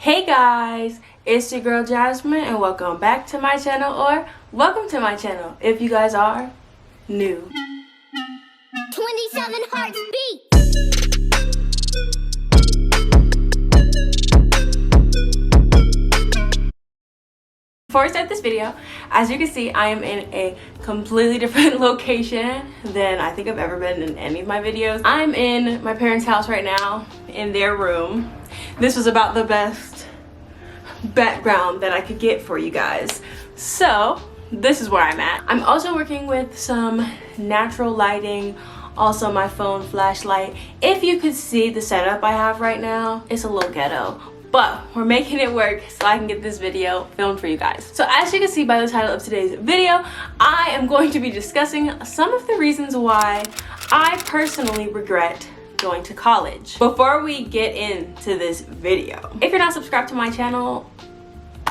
Hey guys, it's your girl Jasmine and welcome back to my channel, or welcome to my channel if you guys are new. 27 hearts beat. Before I start this video, as you can see, I am in a completely different location than I think I've ever been in any of my videos. I'm in my parents' house right now, in their room. This was about the best background that I could get for you guys. So, this is where I'm at. I'm also working with some natural lighting, also my phone flashlight. If you could see the setup I have right now, it's a little ghetto. But we're making it work so I can get this video filmed for you guys. So as you can see by the title of today's video, I am going to be discussing some of the reasons why I personally regret going to college. Before we get into this video, if you're not subscribed to my channel,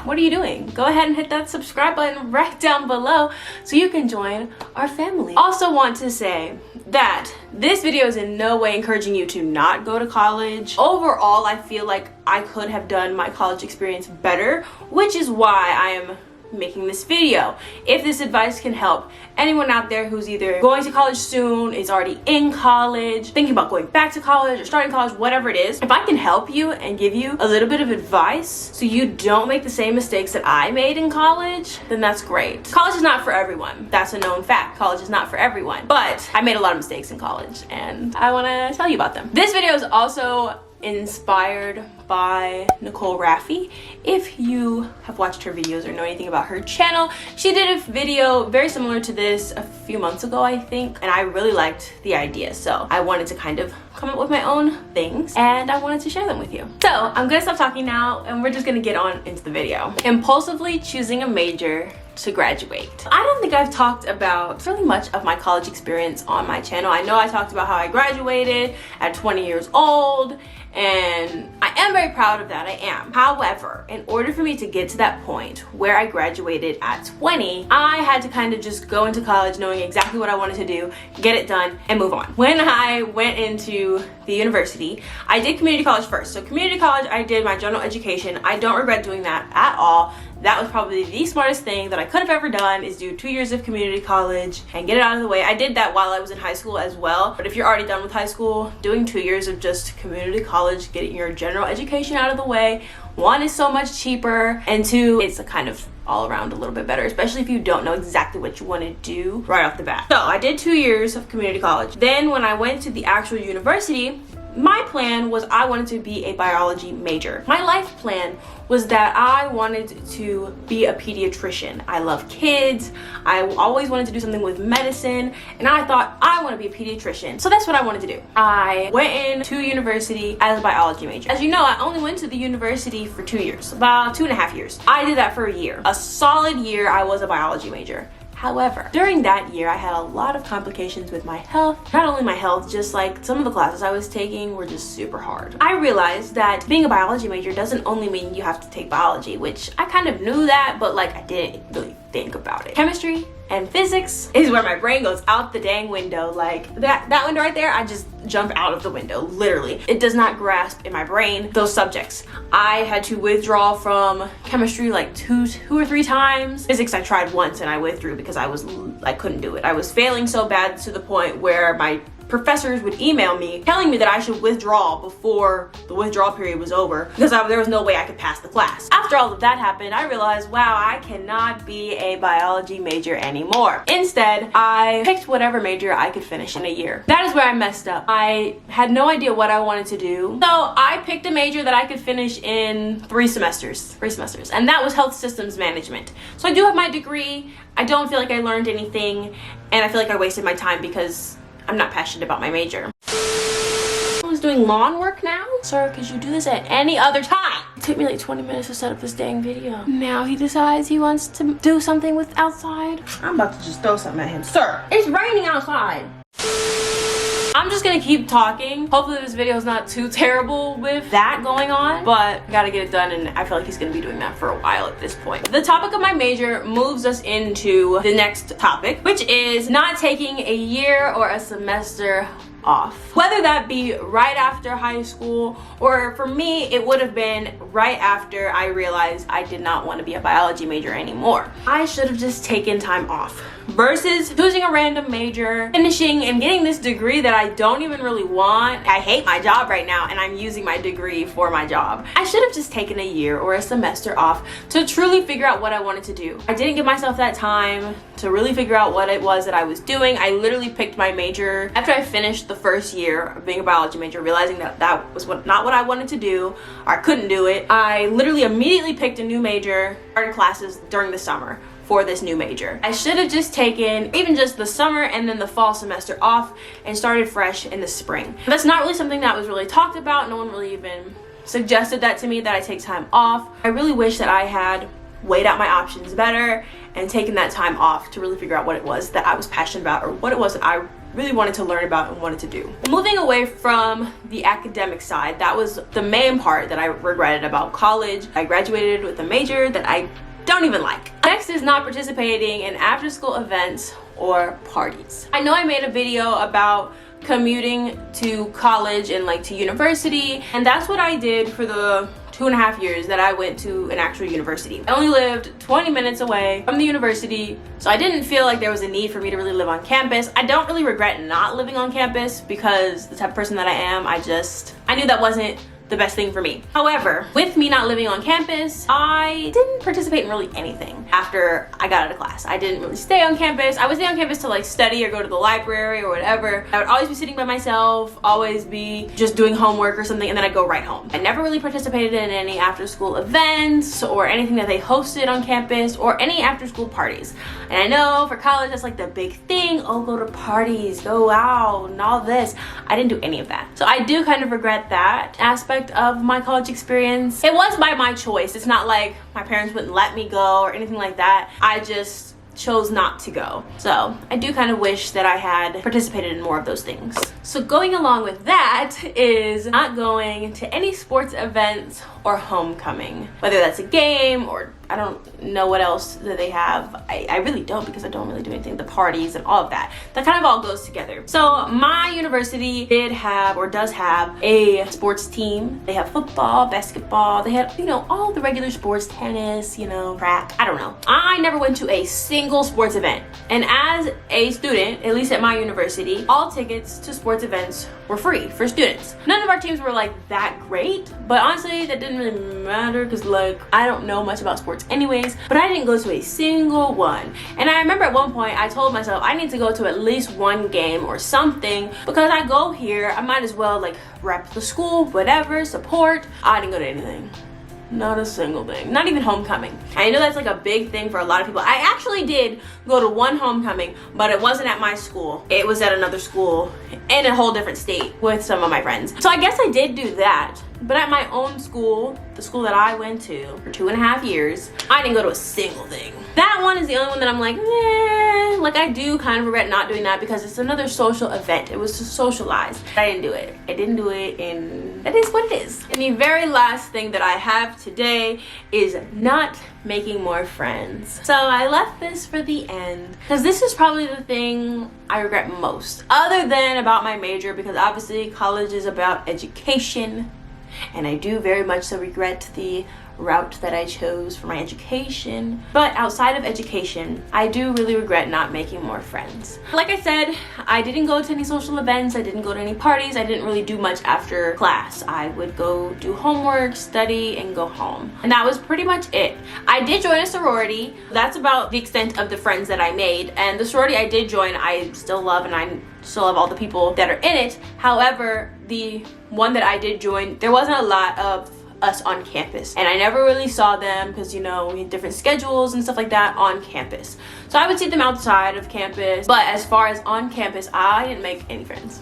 what are you doing? Go ahead and hit that subscribe button right down below so you can join our family. Also want to say that this video is in no way encouraging you to not go to college. Overall, I feel like I could have done my college experience better, which is why I am making this video. If this advice can help anyone out there who's either going to college soon, is already in college, thinking about going back to college or starting college, whatever it is, if I can help you and give you a little bit of advice so you don't make the same mistakes that I made in college, then that's great. College is not for everyone. That's a known fact. College is not for everyone. But I made a lot of mistakes in college and I want to tell you about them. This video is also inspired by Nicole Raffi. If you have watched her videos or know anything about her channel, she did a video very similar to this a few months ago, I think, and I really liked the idea, so I wanted to kind of come up with my own things and I wanted to share them with you. So I'm gonna stop talking now and we're just gonna get on into the video. Impulsively choosing a major to graduate. I don't think I've talked about really much of my college experience on my channel. I know I talked about how I graduated at 20 years old, and I am very proud of that. I am. However, in order for me to get to that point where I graduated at 20, I had to kind of just go into college knowing exactly what I wanted to do, get it done, and move on. When I went into the university, I did community college first. So community college, I did my general education. I don't regret doing that at all. That was probably the smartest thing that I could have ever done, is do 2 years of community college and get it out of the way. I did that while I was in high school as well. But if you're already done with high school, doing 2 years of just community college, getting your general education out of the way, one, is so much cheaper, and two, it's a kind of all around a little bit better, especially if you don't know exactly what you want to do right off the bat. So I did 2 years of community college. Then when I went to the actual university, my plan was I wanted to be a biology major. My life plan was that I wanted to be a pediatrician. I love kids. I always wanted to do something with medicine, and I thought I want to be a pediatrician. So that's what I wanted to do. I went into university as a biology major. As you know, I only went to the university for 2 years, about 2.5 years. I did that for a year. A solid year I was a biology major. However, during that year, I had a lot of complications with my health. Not only my health, just like some of the classes I was taking were just super hard. I realized that being a biology major doesn't only mean you have to take biology, which I kind of knew that, but like I didn't really think about it. Chemistry and physics is where my brain goes out the dang window. Like that window right there, I just jump out of the window, literally. It does not grasp in my brain those subjects. I had to withdraw from chemistry like two or three times. Physics I tried once and I withdrew because I couldn't do it. I was failing so bad to the point where my professors would email me telling me that I should withdraw before the withdrawal period was over because there was no way I could pass the class. After all of that happened, I realized, wow, I cannot be a biology major anymore. Instead, I picked whatever major I could finish in a year. That is where I messed up. I had no idea what I wanted to do. So I picked a major that I could finish in 3 semesters, and that was health systems management. So I do have my degree. I don't feel like I learned anything, and I feel like I wasted my time because I'm not passionate about my major. I was doing lawn work now? Sir, could you do this at any other time? It took me like 20 minutes to set up this dang video. Now he decides he wants to do something with outside. I'm about to just throw something at him. Sir, it's raining outside. I'm just gonna keep talking. Hopefully this video is not too terrible with that going on, but I gotta get it done, and I feel like he's gonna be doing that for a while at this point. The topic of my major moves us into the next topic, which is not taking a year or a semester off. Whether that be right after high school, or for me, it would have been right after I realized I did not want to be a biology major anymore. I should have just taken time off versus choosing a random major, finishing and getting this degree that I don't even really want. I hate my job right now and I'm using my degree for my job. I should have just taken a year or a semester off to truly figure out what I wanted to do. I didn't give myself that time to really figure out what it was that I was doing. I literally picked my major after I finished the first year of being a biology major, realizing that that was not what I wanted to do, or I couldn't do it. I literally immediately picked a new major, started classes during the summer for this new major. I should have just taken even just the summer and then the fall semester off and started fresh in the spring. That's not really something that was really talked about. No one really even suggested that to me, that I take time off. I really wish that I had weighed out my options better and taken that time off to really figure out what it was that I was passionate about, or what it was that I really wanted to learn about and wanted to do. Moving away from the academic side, that was the main part that I regretted about college. I graduated with a major that I don't even like. Next is not participating in after school events or parties. I know I made a video about commuting to college and like to university, and that's what I did for the 2.5 years that I went to an actual university. I only lived 20 minutes away from the university, so I didn't feel like there was a need for me to really live on campus. I don't really regret not living on campus, because the type of person that I am, I knew that wasn't the best thing for me. However, with me not living on campus, I didn't participate in really anything after I got out of class. I didn't really stay on campus. I would stay on campus to like study or go to the library or whatever. I would always be sitting by myself, always be just doing homework or something, and then I'd go right home. I never really participated in any after school events or anything that they hosted on campus or any after school parties. And I know for college, that's like the big thing. Oh, go to parties, go out and all this. I didn't do any of that. So I do kind of regret that aspect of my college experience. It was by my choice. It's not like my parents wouldn't let me go or anything like that. I just chose not to go. So I do kind of wish that I had participated in more of those things. So going along with that is not going to any sports events or homecoming, whether that's a game or I don't know what else that they have. I really don't, because I don't really do anything. The parties and all of that. That kind of all goes together. So my university did have, or does have, a sports team. They have football, basketball. They had, all the regular sports, tennis, track. I don't know. I never went to a single sports event. And as a student, at least at my university, all tickets to sports events were free for students. None of our teams were like that great, but honestly, that didn't really matter, because like I don't know much about sports anyways, but I didn't go to a single one. And I remember at one point I told myself I need to go to at least one game or something, because I go here, I might as well like rep the school, whatever, support. I didn't go to anything. Not a single thing. Not even homecoming. I know that's like a big thing for a lot of people. I actually did go to one homecoming, but it wasn't at my school. It was at another school in a whole different state with some of my friends. So I guess I did do that. But at my own school, the school that I went to for 2.5 years, I didn't go to a single thing. That one is the only one that I'm like, like I do kind of regret not doing that, because it's another social event. It was to socialize. I didn't do it. I didn't do it, and that is what it is. And the very last thing that I have today is not making more friends. So I left this for the end, because this is probably the thing I regret most, other than about my major, because obviously college is about education. And I do very much so regret the route that I chose for my education. But outside of education, I do really regret not making more friends. Like I said, I didn't go to any social events. I didn't go to any parties. I didn't really do much after class. I would go do homework, study, and go home. And that was pretty much it. I did join a sorority. That's about the extent of the friends that I made. And the sorority I did join, I still love, and I still love all the people that are in it. However, the one that I did join, there wasn't a lot of us on campus, and I never really saw them because we had different schedules and stuff like that on campus. So I would see them outside of campus, but as far as on campus, I didn't make any friends.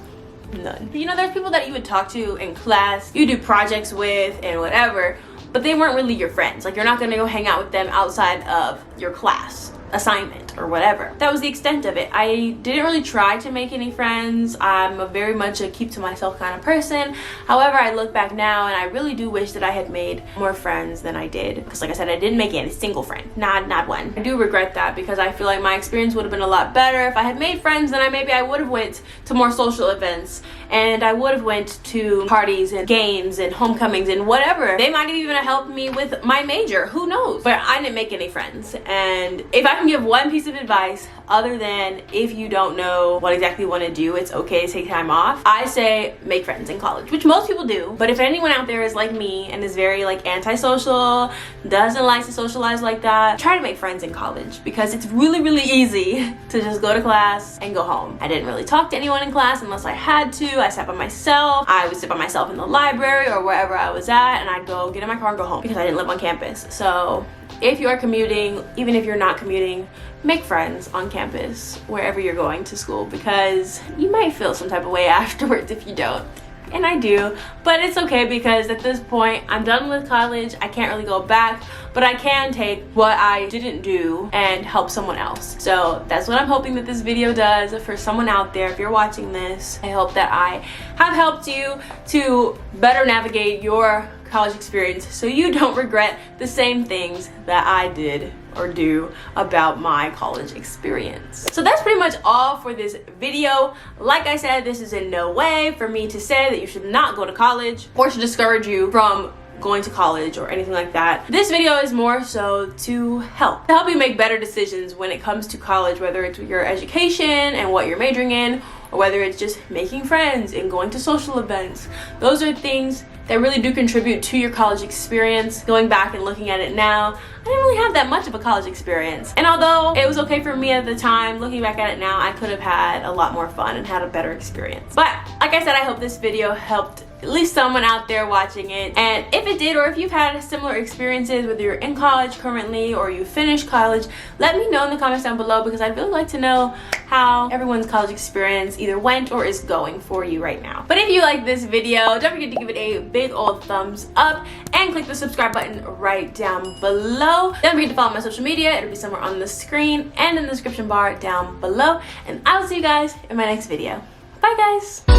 None. There's people that you would talk to in class, you do projects with and whatever, but they weren't really your friends. Like, you're not gonna go hang out with them outside of your class assignment or whatever. That was the extent of it. I didn't really try to make any friends. I'm very much a keep to myself kind of person. However, I look back now and I really do wish that I had made more friends than I did, because like I said, I didn't make any single friend, not one. I do regret that, because I feel like my experience would have been a lot better if I had made friends. Then maybe I would have went to more social events, and I would have went to parties and games and homecomings and whatever. They might have even helped me with my major, who knows? But I didn't make any friends. And if I can give one piece of advice, other than if you don't know what exactly you want to do, it's okay to take time off, I say make friends in college, which most people do. But if anyone out there is like me and is very like antisocial, doesn't like to socialize like that, try to make friends in college, because it's really easy to just go to class and go home. I didn't really talk to anyone in class unless I had to. I sat by myself. I would sit by myself in the library or wherever I was at, and I'd go get in my car and go home, because I didn't live on campus. So if you are commuting, even if you're not commuting, make friends on campus wherever you're going to school, because you might feel some type of way afterwards if you don't. And I do, but it's okay, because at this point I'm done with college. I can't really go back, but I can take what I didn't do and help someone else. So that's what I'm hoping that this video does for someone out there. If you're watching this, I hope that I have helped you to better navigate your college experience, so you don't regret the same things that I did or do about my college experience. So that's pretty much all for this video. Like I said, this is in no way for me to say that you should not go to college or to discourage you from going to college or anything like that. This video is more so to help you make better decisions when it comes to college, whether it's your education and what you're majoring in, or whether it's just making friends and going to social events. Those are things that really do contribute to your college experience. Going back and looking at it now, I didn't really have that much of a college experience. And although it was okay for me at the time, looking back at it now, I could have had a lot more fun and had a better experience. But like I said, I hope this video helped at least someone out there watching it. And if it did, or if you've had similar experiences, whether you're in college currently or you finished college, let me know in the comments down below, because I'd really like to know how everyone's college experience either went or is going for you right now. But if you like this video, don't forget to give it a big old thumbs up and click the subscribe button right down below. Don't forget to follow my social media. It'll be somewhere on the screen and in the description bar down below. And I will see you guys in my next video. Bye guys.